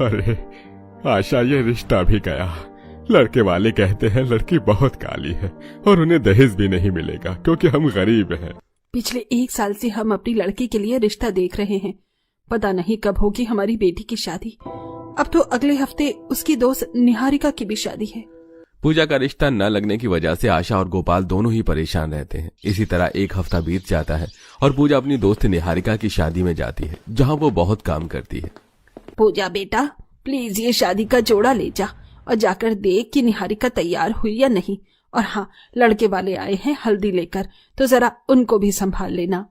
अरे आशा, ये रिश्ता भी गया। लड़के वाले कहते हैं लड़की बहुत काली है और उन्हें दहेज भी नहीं मिलेगा क्योंकि हम गरीब हैं। पिछले 1 साल से हम अपनी लड़की के लिए रिश्ता देख रहे हैं। पता नहीं कब होगी हमारी बेटी की शादी। अब तो अगले हफ्ते उसकी दोस्त निहारिका की भी शादी है। पूजा का रिश्ता न लगने की वजह से आशा और गोपाल दोनों ही परेशान रहते हैं। इसी तरह 1 हफ्ता बीत जाता है और पूजा अपनी दोस्त निहारिका की शादी में जाती है, जहां वो बहुत काम करती है। पूजा बेटा, प्लीज ये शादी का जोड़ा ले जा और जाकर देख कि निहारिका तैयार हुई या नहीं। और हाँ, लड़के वाले आए हैं हल्दी लेकर, तो जरा उनको भी संभाल लेना।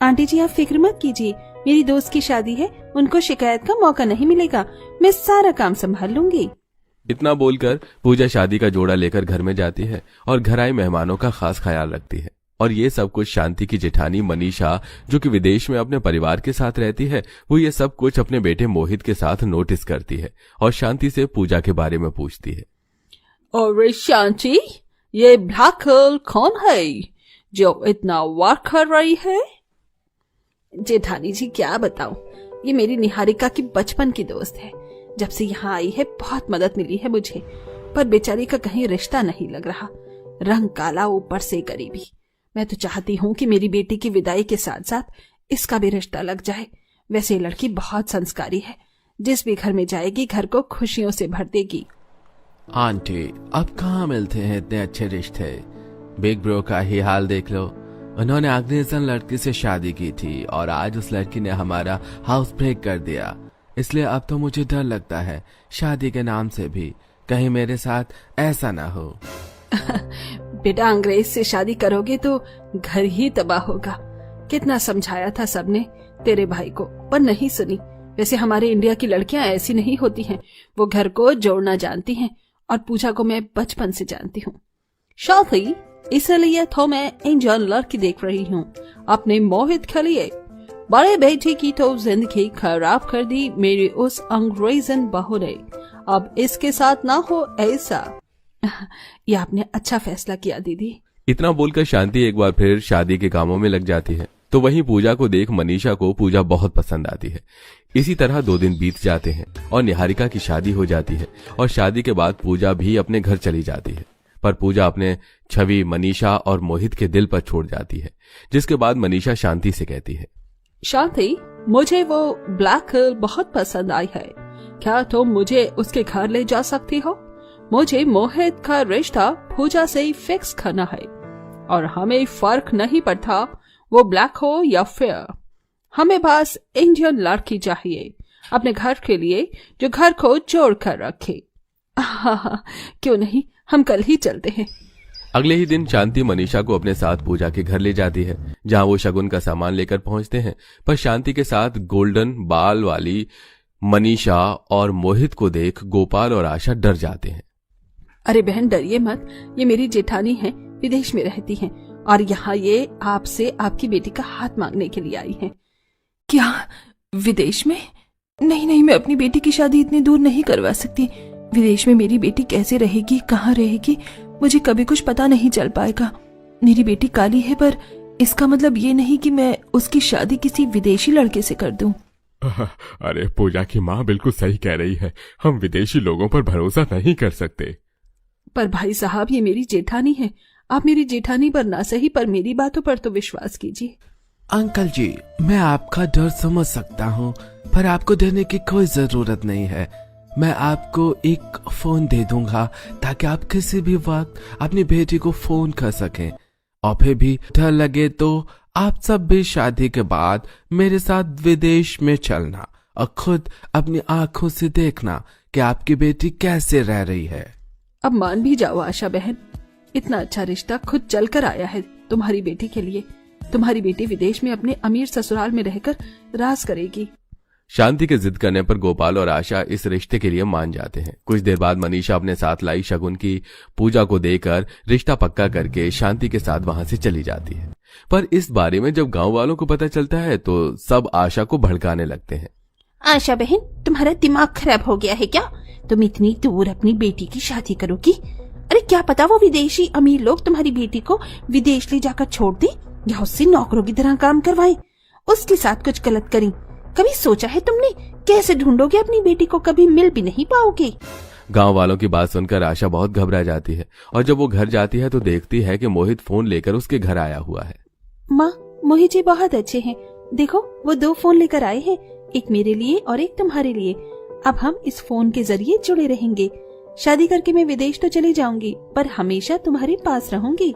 आंटी जी, आप फिक्र मत कीजिए, मेरी दोस्त की शादी है, उनको शिकायत का मौका नहीं मिलेगा। मैं सारा काम संभाल लूंगी। इतना बोलकर पूजा शादी का जोड़ा लेकर घर में जाती है और घर आए मेहमानों का खास ख्याल रखती है। और ये सब कुछ शांति की जेठानी मनीषा, जो कि विदेश में अपने परिवार के साथ रहती है, वो ये सब कुछ अपने बेटे मोहित के साथ नोटिस करती है और शांति से पूजा के बारे में पूछती है। और शांति, ये ब्लैक गर्ल कौन है जो इतना वर्क कर रही है? जेठानी जी, क्या बताऊं, ये मेरी निहारिका की बचपन की दोस्त है। जब से यहाँ आई है बहुत मदद मिली है मुझे, पर बेचारी का कहीं रिश्ता नहीं लग रहा। रंग काला, ऊपर से गरीबी। मैं तो चाहती हूँ कि मेरी बेटी की विदाई के साथ साथ इसका भी रिश्ता लग जाए। वैसे लड़की बहुत संस्कारी है, जिस भी घर में जाएगी घर को खुशियों से भर देगी। आंटी, अब कहाँ मिलते हैं इतने अच्छे रिश्ते? बिग ब्रो का ही हाल देख लो। उन्होंने अग्निजन लड़की से शादी की थी और आज उस लड़की ने हमारा हाउस ब्रेक कर दिया। इसलिए अब तो मुझे डर लगता है शादी के नाम से भी कहीं मेरे साथ ऐसा ना हो। बेटा, अंग्रेज से शादी करोगे तो घर ही तबाह होगा। कितना समझाया था सबने तेरे भाई को, पर नहीं सुनी। वैसे हमारे इंडिया की लड़कियां ऐसी नहीं होती हैं, वो घर को जोड़ना जानती हैं। और पूजा को मैं बचपन से जानती हूँ। शादी इसलिए तो मैं इंडियन लड़की देख रही हूँ अपने मोहित के लिए। बड़े बेटे की तो जिंदगी खराब कर दी मेरी उस अंग्रेजन बहू ने। अब इसके साथ ना हो ऐसा। ये आपने अच्छा फैसला किया दीदी। इतना बोलकर शांति एक बार फिर शादी के कामों में लग जाती है। तो वहीं पूजा को देख मनीषा को पूजा बहुत पसंद आती है। इसी तरह 2 दिन बीत जाते हैं और निहारिका की शादी हो जाती है और शादी के बाद पूजा भी अपने घर चली जाती है। पर पूजा अपने छवि मनीषा और मोहित के दिल पर छोड़ जाती है। जिसके बाद मनीषा शांति से कहती है, शांति, मुझे वो ब्लैक गर्ल बहुत पसंद आई है। क्या तुम मुझे उसके घर ले जा सकती हो? मुझे मोहित का रिश्ता पूजा से ही फिक्स करना है और हमें फर्क नहीं पड़ता वो ब्लैक हो या फेयर। हमें बस इंडियन लड़की चाहिए अपने घर के लिए, जो घर को जोड़ कर रखे। क्यों नहीं, हम कल ही चलते हैं। अगले ही दिन शांति मनीषा को अपने साथ पूजा के घर ले जाती है, जहां वो शगुन का सामान लेकर पहुंचते हैं। पर शांति के साथ गोल्डन बाल वाली मनीषा और मोहित को देख गोपाल और आशा डर जाते हैं। अरे बहन, डरिए मत, ये मेरी जेठानी है, विदेश में रहती हैं और यहाँ ये आपसे आपकी बेटी का हाथ मांगने के लिए आई हैं। क्या विदेश में? नहीं, मैं अपनी बेटी की शादी इतनी दूर नहीं करवा सकती। विदेश में मेरी बेटी कैसे रहेगी, कहाँ रहेगी, मुझे कभी कुछ पता नहीं चल पाएगा। मेरी बेटी काली है, पर इसका मतलब ये नहीं कि मैं उसकी शादी किसी विदेशी लड़के से कर दूं। अरे पूजा की माँ बिल्कुल सही कह रही है, हम विदेशी लोगों पर भरोसा नहीं कर सकते। पर भाई साहब, ये मेरी जेठानी है। आप मेरी जेठानी पर ना सही, पर मेरी बातों पर तो विश्वास कीजिए। अंकल जी, मैं आपका डर समझ सकता हूँ, पर आपको डरने की कोई जरूरत नहीं है। मैं आपको एक फोन दे दूंगा ताकि आप किसी भी वक्त अपनी बेटी को फोन कर सकें। और फिर भी डर लगे तो आप सब भी शादी के बाद मेरे साथ विदेश में चलना और खुद अपनी आंखों से देखना कि आपकी बेटी कैसे रह रही है। अब मान भी जाओ आशा बहन, इतना अच्छा रिश्ता खुद चल कर आया है तुम्हारी बेटी के लिए। तुम्हारी बेटी विदेश में अपने अमीर ससुराल में रहकर राज करेगी। शांति के जिद करने पर गोपाल और आशा इस रिश्ते के लिए मान जाते हैं। कुछ देर बाद मनीषा अपने साथ लाई शगुन की पूजा को देकर रिश्ता पक्का करके शांति के साथ वहां से चली जाती है। पर इस बारे में जब गांव वालों को पता चलता है तो सब आशा को भड़काने लगते हैं। आशा बहन, तुम्हारा दिमाग खराब हो गया है क्या? तुम इतनी दूर अपनी बेटी की शादी करोगी? अरे क्या पता वो विदेशी अमीर लोग तुम्हारी बेटी को विदेश ले जाकर छोड़ दे या उससे नौकरों की तरह काम करवाएं, उसके साथ कुछ गलत करें। कभी सोचा है तुमने कैसे ढूंढोगे अपनी बेटी को? कभी मिल भी नहीं पाओगे। गांव वालों की बात सुनकर आशा बहुत घबरा जाती है और जब वो घर जाती है तो देखती है कि मोहित फोन लेकर उसके घर आया हुआ है। माँ, मोहित जी बहुत अच्छे हैं। देखो वो 2 फोन लेकर आए हैं, एक मेरे लिए और एक तुम्हारे लिए। अब हम इस फोन के जरिए जुड़े रहेंगे। शादी करके मैं विदेश तो चली जाऊंगी, पर हमेशा तुम्हारे पास रहूंगी।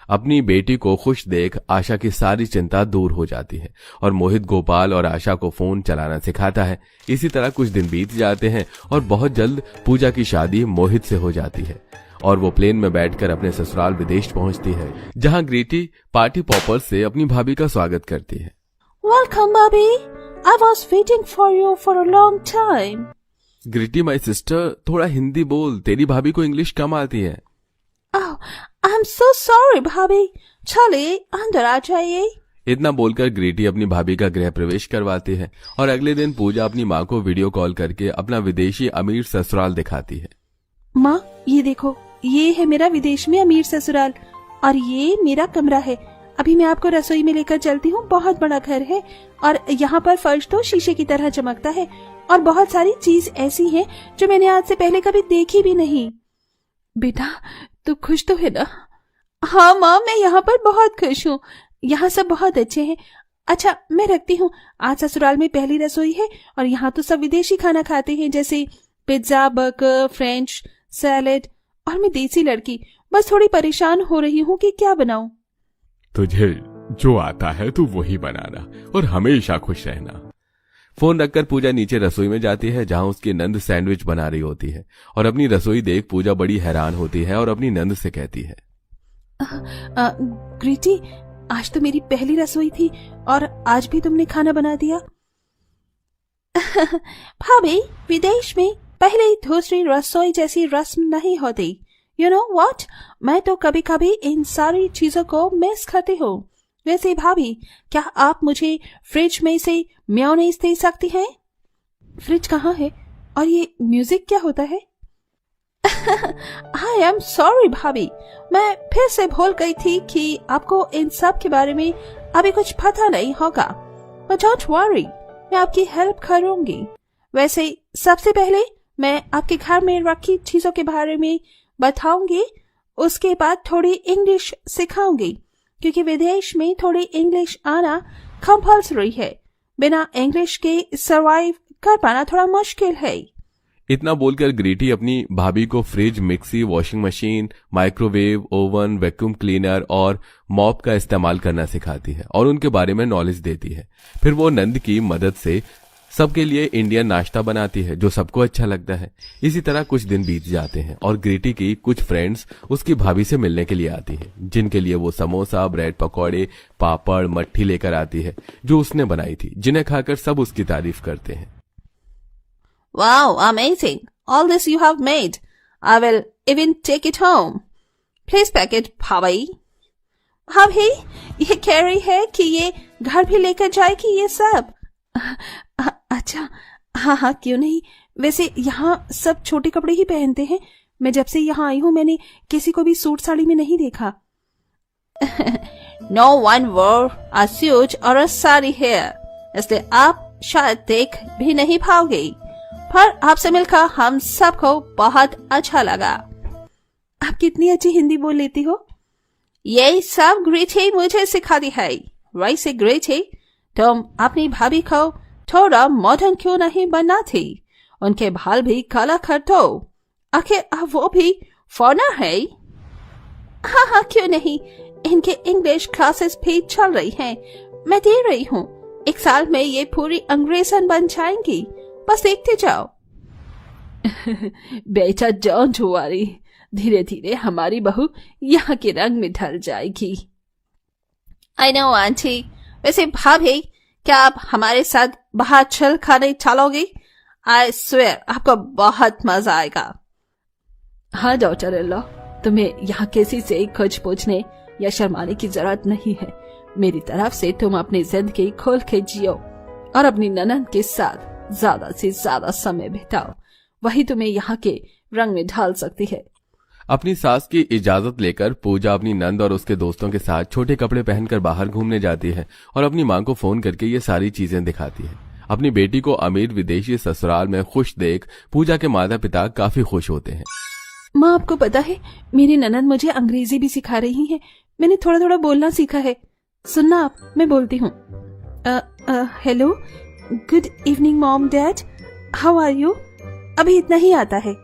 अपनी बेटी को खुश देख आशा की सारी चिंता दूर हो जाती है और मोहित गोपाल और आशा को फोन चलाना सिखाता है। इसी तरह कुछ दिन बीत जाते हैं और बहुत जल्द पूजा की शादी मोहित से हो जाती है और वो प्लेन में बैठकर अपने ससुराल विदेश पहुंचती है, जहां ग्रीटी पार्टी पॉपर से अपनी भाभी का स्वागत करती है। वेलकम भाभी, I was waiting for you for a long time. Gritty my sister, थोड़ा हिंदी बोल, तेरी भाभी को इंग्लिश कम आती है। Oh, I'm so sorry भाभी, चलिए अंदर आ जाइए। इतना बोलकर ग्रीटी अपनी भाभी का गृह प्रवेश करवाती है और अगले दिन पूजा अपनी माँ को वीडियो कॉल करके अपना विदेशी अमीर ससुराल दिखाती है। माँ ये देखो, ये है मेरा विदेश में अमीर ससुराल और ये मेरा कमरा है। अभी मैं आपको रसोई में लेकर चलती हूँ। बहुत बड़ा घर है और यहाँ पर फर्श तो शीशे की तरह चमकता है और बहुत सारी चीज ऐसी है जो मैंने आज से पहले कभी देखी भी नहीं। बेटा तू खुश तो है ना? हाँ माँ, मैं यहाँ पर बहुत खुश हूँ। यहाँ सब बहुत अच्छे हैं। अच्छा मैं रखती हूँ, आज ससुराल में पहली रसोई है और यहाँ तो सब विदेशी खाना खाते हैं, जैसे पिज्जा, बर्गर, फ्रेंच, सैलेड। और मैं देसी लड़की, बस थोड़ी परेशान हो रही हूँ कि क्या बनाऊं। तुझे जो आता है तू वही बनाना और हमेशा खुश रहना। फोन रखकर पूजा नीचे रसोई में जाती है, जहां उसकी नंद सैंडविच बना रही होती है और अपनी रसोई देख पूजा बड़ी हैरान होती है और अपनी नंद से कहती है, ग्रीटी, आज तो मेरी पहली रसोई थी और आज भी तुमने खाना बना दिया। भाभी, विदेश में पहले दूसरी रसोई जैसी रस्म नहीं होती। यू नो व्हाट, मैं तो कभी कभी इन सारी चीजों को मिस करती हूँ। वैसे भाभी, क्या आप मुझे फ्रिज में से मेयोनेज़ दे सकती हैं? फ्रिज कहाँ है और ये म्यूजिक क्या होता है? आई एम सॉरी भाभी, मैं फिर से भूल गई थी कि आपको इन सब के बारे में अभी कुछ पता नहीं होगा। बट डोंट वरी, मैं आपकी हेल्प करूंगी। वैसे सबसे पहले मैं आपके घर में रखी चीजों के बारे में बताऊंगी, उसके बाद थोड़ी इंग्लिश सिखाऊंगी, क्योंकि विदेश में थोड़ी इंग्लिश आना कंपल्सरी है। बिना इंग्लिश के सरवाइव कर पाना थोड़ा मुश्किल है। इतना बोलकर ग्रीटी अपनी भाभी को fridge, mixie, washing machine, microwave, oven, vacuum cleaner और मॉप का इस्तेमाल करना सिखाती है और उनके बारे में नॉलेज देती है। फिर वो नंद की मदद से सबके लिए इंडियन नाश्ता बनाती है, जो सबको अच्छा लगता है। इसी तरह कुछ दिन बीत जाते हैं और ग्रीटी की कुछ फ्रेंड्स उसकी भाभी से मिलने के लिए आती हैं, जिनके लिए वो समोसा, ब्रेड पकौड़े, पापड़, मट्ठी लेकर आती है, जो उसने बनाई थी, जिन्हें खाकर सब उसकी तारीफ करते हैं। Wow, amazing. All this you have made. I will even take it home. Please pack it, भाभी। भाभी, ये कह रही है कि ये घर भी लेकर जाएगी ये सब। अच्छा, हाँ हाँ क्यों नहीं। वैसे यहाँ सब छोटे कपड़े ही पहनते हैं। मैं जब से यहाँ आई हूँ मैंने किसी को भी सूट साड़ी में नहीं देखा। No one wore a suit or a sari here, इसलिए आप शायद देख भी नहीं पाओगे। पर आपसे मिलकर हम सबको बहुत अच्छा लगा। आप कितनी अच्छी हिंदी बोल लेती हो। ये सब ग्रीटी मुझे सिखाती है। वैसे ग्रीटी, तुम अपनी भाभी को थोड़ा मॉडर्न क्यों नहीं बनाती? उनके बाल भी काला कर दो, आखिर वो भी फॉरेनर है। हाँ हाँ क्यों नहीं, इनके इंग्लिश क्लासेस भी चल रही हैं, मैं दे रही हूँ। 1 साल में ये पूरी अंग्रेजन बन जाएंगी, बस देखते जाओ। बेटा डोंट वरी, धीरे धीरे हमारी बहू यहाँ के रंग में ढल जाएगी। I know aunty. वैसे भाभी, क्या आप हमारे साथ बाहर चल खाने चलोगे? आई स्वेयर आपको बहुत मजा आएगा। हाँ डॉक्टर अल्लाह, तुम्हें यहाँ किसी से कुछ पूछने या शर्माने की जरूरत नहीं है। मेरी तरफ से तुम अपनी जिंदगी खोल के जियो और अपनी ननद के साथ ज्यादा से ज्यादा समय बिताओ, वही तुम्हें यहाँ के रंग में ढाल सकती है। अपनी सास की इजाजत लेकर पूजा अपनी नंद और उसके दोस्तों के साथ छोटे कपड़े पहनकर बाहर घूमने जाती है और अपनी माँ को फोन करके ये सारी चीजें दिखाती है। अपनी बेटी को अमीर विदेशी ससुराल में खुश देख पूजा के माता पिता काफी खुश होते हैं। माँ, आपको पता है मेरी ननद मुझे अंग्रेजी भी सिखा रही है। मैंने थोड़ा थोड़ा बोलना सीखा है। सुनना आप, मैं बोलती हूँ। Hello, good evening mom dad, how are you. अभी इतना ही आता है।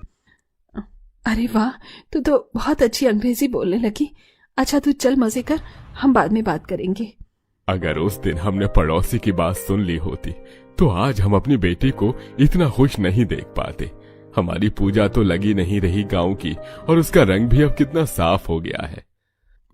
अरे वाह, तू तो बहुत अच्छी अंग्रेजी बोलने लगी। अच्छा तू चल मजे कर, हम बाद में बात करेंगे। अगर उस दिन हमने पड़ोसी की बात सुन ली होती तो आज हम अपनी बेटी को इतना खुश नहीं देख पाते। हमारी पूजा तो लगी नहीं रही गांव की, और उसका रंग भी अब कितना साफ हो गया है।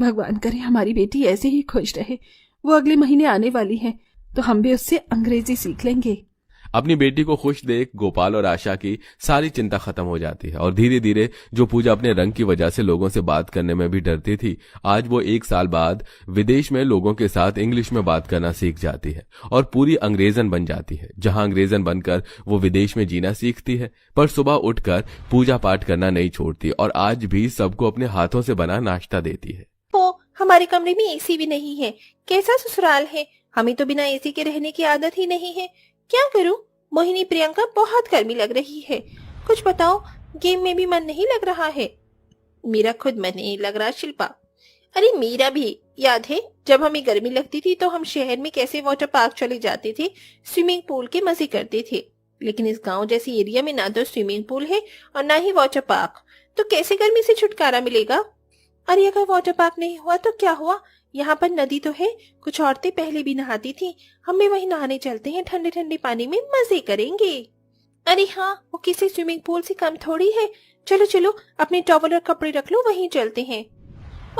भगवान करे हमारी बेटी ऐसे ही खुश रहे। वो अगले महीने आने वाली है तो हम भी उससे अंग्रेजी सीख लेंगे। अपनी बेटी को खुश देख गोपाल और आशा की सारी चिंता खत्म हो जाती है और धीरे धीरे जो पूजा अपने रंग की वजह से लोगों से बात करने में भी डरती थी, आज वो 1 साल बाद विदेश में लोगों के साथ इंग्लिश में बात करना सीख जाती है और पूरी अंग्रेजन बन जाती है। जहां अंग्रेजन बनकर वो विदेश में जीना सीखती है, पर सुबह उठकर पूजा पाठ करना नहीं छोड़ती और आज भी सबको अपने हाथों से बना नाश्ता देती है। हमारे कमरे में एसी भी नहीं है। कैसा ससुराल है, हमें तो बिना एसी के रहने की आदत ही नहीं है। क्या करूं? मोहिनी, प्रियंका, बहुत गर्मी लग रही है। कुछ बताओ, गेम में भी मन नहीं लग रहा है। मेरा खुद मन नहीं लग रहा शिल्पा। अरे मेरा भी। याद है जब हमें गर्मी लगती थी तो हम शहर में कैसे वाटर पार्क चले जाते थे, स्विमिंग पूल के मजे करते थे। लेकिन इस गांव जैसी एरिया में ना तो स्विमिंग पूल है और ना ही वाटर पार्क, तो कैसे गर्मी से छुटकारा मिलेगा। अरे अगर वाटर पार्क नहीं हुआ तो क्या हुआ, यहाँ पर नदी तो है। कुछ औरतें पहले भी नहाती थी, हम भी वहीं नहाने चलते हैं। ठंडे ठंडे पानी में मजे करेंगे। अरे हाँ, वो किसी स्विमिंग पूल से कम थोड़ी है। चलो चलो, अपने टॉवल और कपड़े रख लो, वहीं चलते हैं।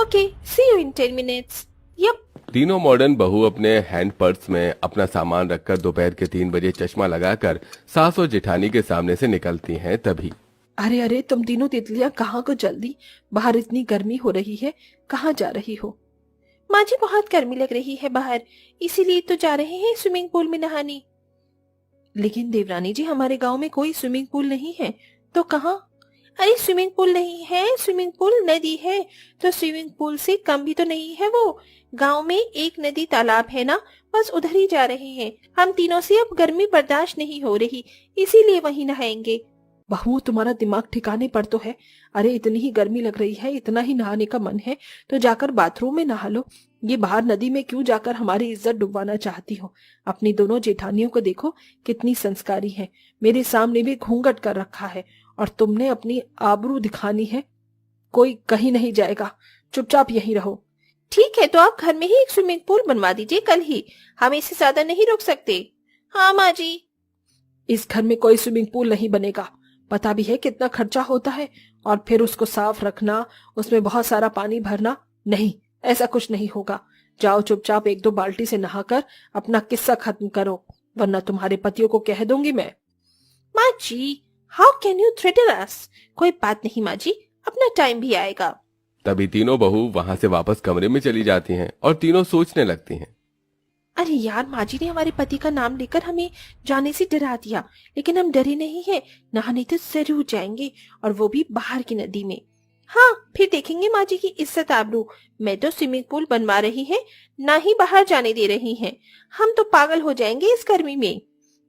Okay, see you in 10 minutes. Yup. तीनों मॉडर्न बहू अपने हैंड पर्स में अपना सामान रखकर दोपहर के 3 बजे चश्मा लगाकर सास और जेठानी के सामने से निकलती हैं। तभी अरे अरे, तुम तीनों तितलियां कहाँ को जल्दी, बाहर इतनी गर्मी हो रही है, कहाँ जा रही हो। माँ जी, बहुत गर्मी लग रही है बाहर, इसीलिए तो जा रहे हैं स्विमिंग पूल में नहाने। लेकिन देवरानी जी, हमारे गांव में कोई स्विमिंग पूल नहीं है। तो कहाँ? अरे स्विमिंग पूल नहीं है, स्विमिंग पूल नदी है। तो स्विमिंग पूल से कम भी तो नहीं है वो। गांव में एक नदी तालाब है ना, बस उधर ही जा रहे हैं। हम तीनों से अब गर्मी बर्दाश्त नहीं हो रही, इसीलिए वहीं नहाएंगे। बहू, तुम्हारा दिमाग ठिकाने पर तो है। अरे इतनी ही गर्मी लग रही है, इतना ही नहाने का मन है तो जाकर बाथरूम में नहा लो। ये बाहर नदी में क्यों जाकर हमारी इज्जत डुबवाना चाहती हो। अपनी दोनों जेठानियों को देखो, कितनी संस्कारी है। मेरे सामने भी घूंघट कर रखा है और तुमने अपनी आबरू दिखानी है। कोई कहीं नहीं जाएगा, चुपचाप यहीं रहो। ठीक है, तो आप घर में ही एक स्विमिंग पूल बनवा दीजिए कल ही। हम इससे ज्यादा नहीं रुक सकते। हाँ माँ जी। इस घर में कोई स्विमिंग पूल नहीं बनेगा। पता भी है कितना खर्चा होता है, और फिर उसको साफ रखना, उसमें बहुत सारा पानी भरना। नहीं, ऐसा कुछ नहीं होगा। जाओ चुपचाप 1-2 बाल्टी से नहाकर अपना किस्सा खत्म करो, वरना तुम्हारे पतियों को कह दूंगी मैं। माँ जी, how can you threaten us. कोई बात नहीं माँ जी, अपना टाइम भी आएगा। तभी तीनों बहू वहां से वापस कमरे में चली जाती हैं और तीनों सोचने लगती हैं। अरे यार, माँ जी ने हमारे पति का नाम लेकर हमें जाने से डरा दिया, लेकिन हम डरे नहीं हैं। नहाने तो जरूर जाएंगे, और वो भी बाहर की नदी में। हाँ, फिर देखेंगे माँ जी की इज्जत आबरू। मैं तो स्विमिंग पूल बनवा रही है, ना ही बाहर जाने दे रही हैं। हम तो पागल हो जाएंगे इस गर्मी में।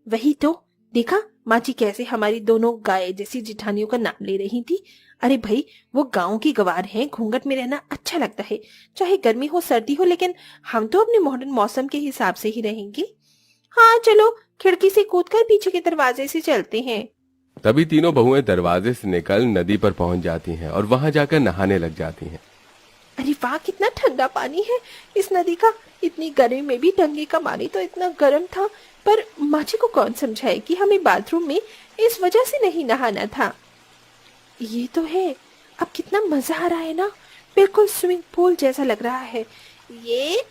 वही तो देखा माँ जी कैसे हमारी दोनों गाय जैसी जेठानियों का नाम ले रही थी। अरे भाई, वो गांव की गवार हैं, घूंघट में रहना अच्छा लगता है, चाहे गर्मी हो सर्दी हो, लेकिन हम तो अपने मॉडर्न मौसम के हिसाब से ही रहेंगे। हाँ चलो, खिड़की से कूदकर पीछे के दरवाजे से चलते हैं। तभी तीनों बहुएं दरवाजे से निकल नदी पर पहुंच जाती हैं और वहां जाकर नहाने लग जाती हैं। अरे वाह, कितना ठंडा पानी है इस नदी का। इतनी गर्मी में भी टंकी का पानी तो इतना गर्म था, पर माँ जी को कौन समझाए कि हमें बाथरूम में इस वजह से नहीं नहाना था। ये तो है, अब कितना मजा आ रहा है ना, बिल्कुल स्विमिंग पूल जैसा लग रहा है ये।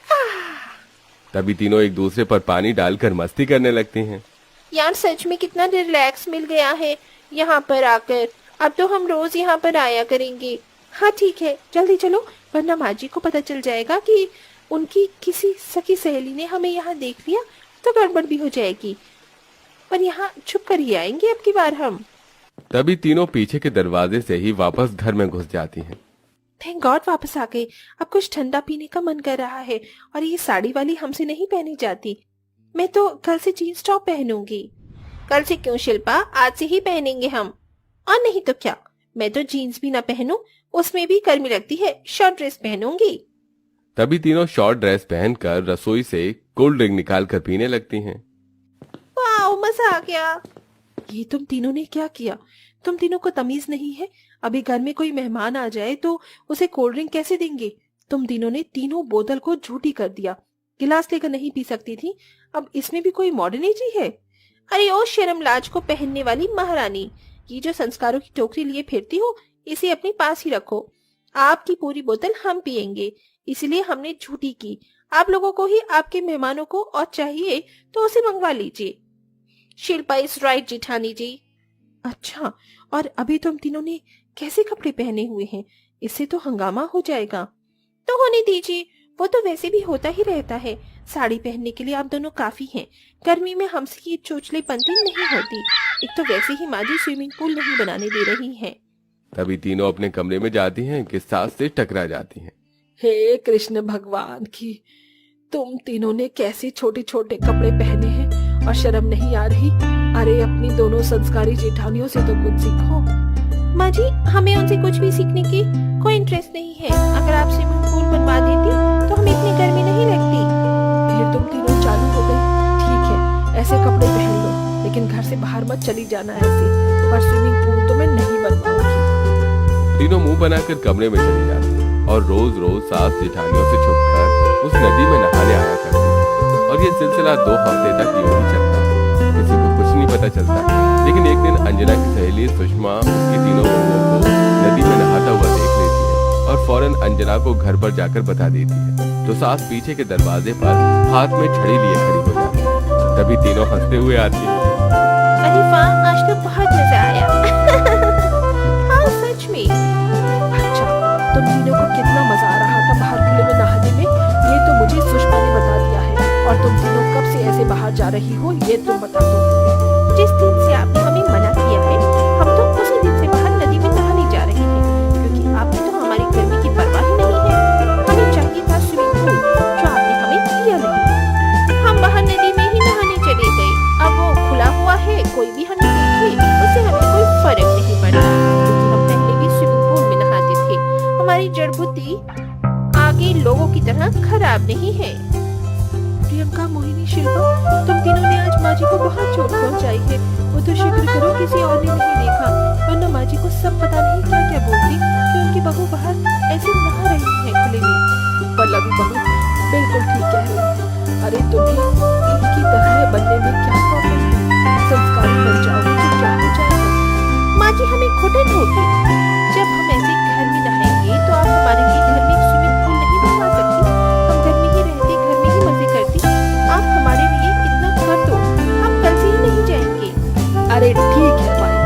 तभी तीनों एक दूसरे पर पानी डालकर मस्ती करने लगती हैं। यार सच में कितना रिलैक्स मिल गया है यहाँ पर आकर। अब तो हम रोज यहाँ पर आया करेंगे। हाँ ठीक है, जल्दी चलो, वरना माँ जी को पता चल जाएगा कि उनकी किसी सखी सहेली ने हमें यहाँ देख लिया तो गड़बड़ भी हो जाएगी। पर यहाँ छुप कर ही आएंगे अब की बार हम। तभी तीनों पीछे के दरवाजे से ही वापस घर में घुस जाती हैं। थैंक गॉड वापस आ गए। अब कुछ ठंडा पीने का मन कर रहा है, और ये साड़ी वाली हमसे नहीं पहनी जाती। मैं तो कल से जीन्स टॉप पहनूंगी। कल से क्यों शिल्पा, आज से ही पहनेंगे हम। और नहीं तो क्या, मैं तो जीन्स भी ना पहनूं, उसमें भी गर्मी लगती है, शॉर्ट ड्रेस पहनूंगी। तभी तीनों शॉर्ट ड्रेस पहनकर रसोई से कोल्ड ड्रिंक निकाल कर पीने लगती हैं। वाह, मजा आ गया। ये तुम तीनों ने क्या किया? तुम तीनों को तमीज नहीं है? अभी घर में कोई मेहमान आ जाए तो उसे कोल्ड ड्रिंक कैसे देंगे? तुम तीनों ने तीनों बोतल को झूठी कर दिया। गिलास लेकर नहीं पी सकती थी, अब इसमें भी कोई मॉडर्निटी है? अरे ओ शर्म लाज को पहनने वाली महारानी, ये जो संस्कारों की टोकरी लिए फिरती हो, इसे अपने पास ही रखो। आपकी पूरी बोतल हम पियेंगे, इसलिए हमने झूठी की। आप लोगों को ही आपके मेहमानों को और चाहिए तो उसे मंगवा लीजिए। शिल्पा इज राइट जेठानी जी। अच्छा, और अभी तुम तीनों ने कैसे कपड़े पहने हुए हैं? इससे तो हंगामा हो जाएगा। तो होने दीजिए, वो तो वैसे भी होता ही रहता है। साड़ी पहनने के लिए आप दोनों काफी हैं। गर्मी में हमसे ये चोचलेपंती नहीं होती। एक तो वैसे ही माँ जी स्विमिंग पूल नहीं बनाने दे रही हैं। तभी तीनों अपने कमरे में जाती हैं कि सास से टकरा जाती हैं। हे कृष्ण भगवान की, तुम तीनों ने कैसे छोटे छोटे कपड़े पहने हैं और शर्म नहीं आ रही? अरे अपनी दोनों संस्कारी जेठानियों से तो कुछ सीखो। माँ जी, हमें उनसे कुछ भी सीखने की कोई इंटरेस्ट नहीं है। अगर आप स्विमिंग पूल बनवा देती तो हमें इतनी गर्मी नहीं लगती। फिर तुम तीनों चालू हो गई। ठीक है, ऐसे कपड़े पहन लो, लेकिन घर से बाहर मत चली जाना ऐसे। पर स्विमिंग पूल तो मैं नहीं बनवाऊंगी। तीनों मुंह बनाकर कमरे में चली जाती हैं और रोज रोज सास जेठानियों से छुपकर उस नदी में नहाने आया करती हैं। और ये सिलसिला 2 हफ्ते तक यूं ही चलता है। किसी को कुछ नहीं पता चलता। लेकिन एक दिन अंजना की सहेली सुषमा उसकी तीनों बहनों को नदी में नहाता हुआ देख लेती है और फौरन अंजना को घर पर जाकर बता देती है। तो सास पीछे के दरवाजे पर हाथ में छड़ी लिए खड़ी हो जाती है। तभी तीनों हंसते हुए आती है। अरे वाह, आज तो बहुत मजा आया। हाँ सच में। अच्छा, तुम तीनों को कितना मजा आ रहा था बाहर खुले में नहाने में, ये तो मुझे सुषमा ने बता दिया है। और तुम तीनों कब से ऐसे बाहर जा रही हो, ये तुम बता दो। जिस दिन से आपने हमें मना किया है, हम तो उसी दिन से बाहर नदी में नहाने जा रहे हैं, क्योंकि आपने तो हमारी गर्मी की परवाह ही नहीं है। हमें चाहिए था स्विमिंग पूल, जो आपने हमें दिया नहीं। हम बाहर नदी में ही नहाने चले गए। अब वो खुला हुआ है, कोई भी हमें देखे उससे हमें कोई फर्क नहीं पड़ता, क्योंकि हम पहले भी स्विमिंग पूल में नहाते थे। हमारी जड़ बुद्धि आगे लोगों की तरह खराब नहीं है। प्रियंका, मोहिनी, शिल्पा, तुम तीनों ने आज माँ जी को बहुत चोट पहुंचाई है। वो तो शुक्र करो किसी और ने नहीं देखा, वरना माँ जी को सब पता नहीं क्या क्या बोलती कि उनकी बहू बाहर ऐसे नहा रही है खुले में। पल्लवी बहू बिल्कुल ठीक कह रही है। अरे तुम्हें इनकी तरह बनने में क्या प्रॉब्लम है? संस्कारी बन जाओगे तो क्या हो जाएगा? माँ जी हमें घुटन होगी। जब हम ऐसे घर में नहाएंगे तो आप हमारे लिए घर में स्विमिंग पूल नहीं बनवा सकती। हम घर में ही रहते, घर में ही मजे करती। आप हमारे लिए इतना कर दो, हम कल से ही नहीं जाएंगे। अरे ठीक है भाई,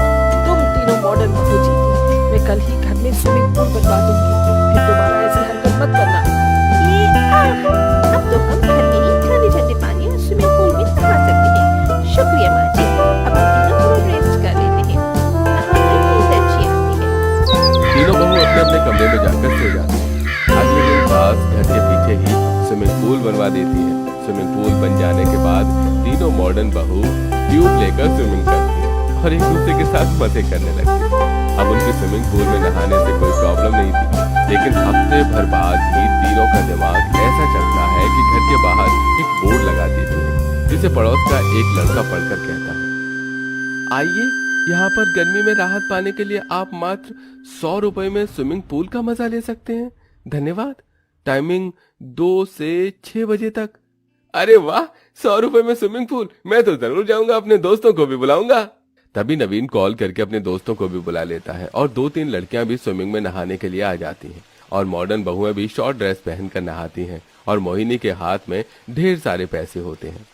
तुम तीनों मॉडर्न बहू जीती। मैं कल ही घर में स्विमिंग पूल बनवा दूंगी। फिर दोबारा ऐसी हरकत मत करना। अब तो हम घर में ही ठंडे ठंडे पानी और स्विमिंग पूल में नहा सकते हैं। शुक्रिया माँ जी। अब हम तीनों थोड़ा रेस्ट कर लेते हैं, हमें नींद अच्छी आती है। तीनों बहू अपने अपने कमरे में जाकर सो जाती हैं। अगले दिन सास घर के पीछे ही स्विमिंग पूल बनवा देती है। स्विमिंग पूल बन जाने के बाद तीनों मॉडर्न बहू ट्यूब लेकर स्विमिंग करती है और एक दूसरे के साथ मजे करने लगती है। अब उनके स्विमिंग पूल में नहाने से कोई प्रॉब्लम नहीं थी, लेकिन हफ्ते भर बाद ही तीनों का दिमाग ऐसा चलता है कि घर के बाहर एक बोर्ड लगा देती है, जिसे पड़ोस का एक लड़का पढ़कर कहता है, आइए यहाँ पर गर्मी में राहत पाने के लिए आप मात्र 100 रुपए में स्विमिंग पूल का मजा ले सकते हैं। धन्यवाद। टाइमिंग 2 से 6 बजे तक। अरे वाह, 100 रुपए में स्विमिंग पूल! मैं तो जरूर जाऊंगा, अपने दोस्तों को भी बुलाऊंगा। तभी नवीन कॉल करके अपने दोस्तों को भी बुला लेता है और 2-3 लड़कियां भी स्विमिंग में नहाने के लिए आ जाती हैं और मॉडर्न बहुएं भी शॉर्ट ड्रेस पहनकर नहाती हैं और मोहिनी के हाथ में ढेर सारे पैसे होते हैं।